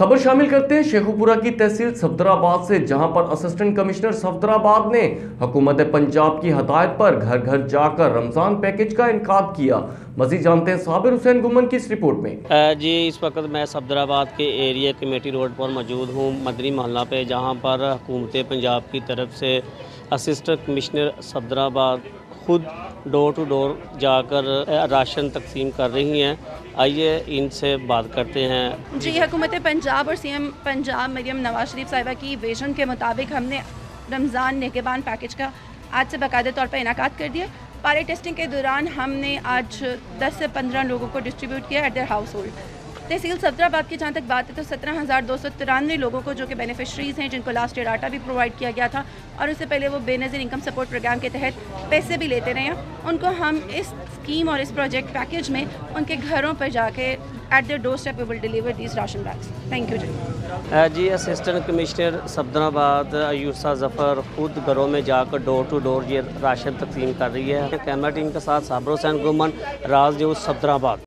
خبر شامل کرتے ہیں شیخوپورہ کی تحصیل صفدرآباد سے، جہاں پر اسسٹنٹ کمشنر صفدرآباد نے حکومت پنجاب کی ہدایت پر گھر گھر جا کر رمضان پیکج کا انعقاد کیا۔ مزید جانتے ہیں صابر حسین گمن کی اس رپورٹ میں۔ جی، اس وقت میں صفدرآباد کے ایریا کمیٹی روڈ پر موجود ہوں، مدنی محلہ پہ، جہاں پر حکومت پنجاب کی طرف سے اسسٹنٹ کمشنر صفدرآباد خود ڈور ٹو ڈور جا کر راشن تقسیم کر رہی ہیں۔ آئیے ان سے بات کرتے ہیں۔ جی، حکومت پنجاب اور سی ایم پنجاب مریم نواز شریف صاحبہ کی ویژن کے مطابق ہم نے رمضان نگہبان پیکج کا آج سے باقاعدہ طور پر انعقاد کر دیا۔ پائلٹ ٹیسٹنگ کے دوران ہم نے آج 10 سے 15 لوگوں کو ڈسٹریبیوٹ کیا ایٹ دیئر ہاؤس ہولڈ۔ تحصیل صفدرآباد کی جہاں تک بات ہے تو 17,293 لوگوں کو جو کہ بینیفیشریز ہیں، جن کو لاسٹ ایئر آٹا بھی پرووائڈ کیا گیا تھا اور اس سے پہلے وہ بے نظیر انکم سپورٹ پروگرام کے تحت پیسے بھی لیتے رہے ہیں، ان کو ہم اس اسکیم اور اس پروجیکٹ پیکج میں ان کے گھروں پر جا کے at their door step we will deliver these ration bags. Thank you ji. جی، اسسٹنٹ کمشنر صفدرآباد عیوشا ظفر خود گھروں میں جا کر ڈور ٹو ڈور یہ راشن تقسیم کر رہی ہے۔ کیمرہ ٹیم کے ساتھ صابر حسین گمن، راز نیوز صفدرآباد۔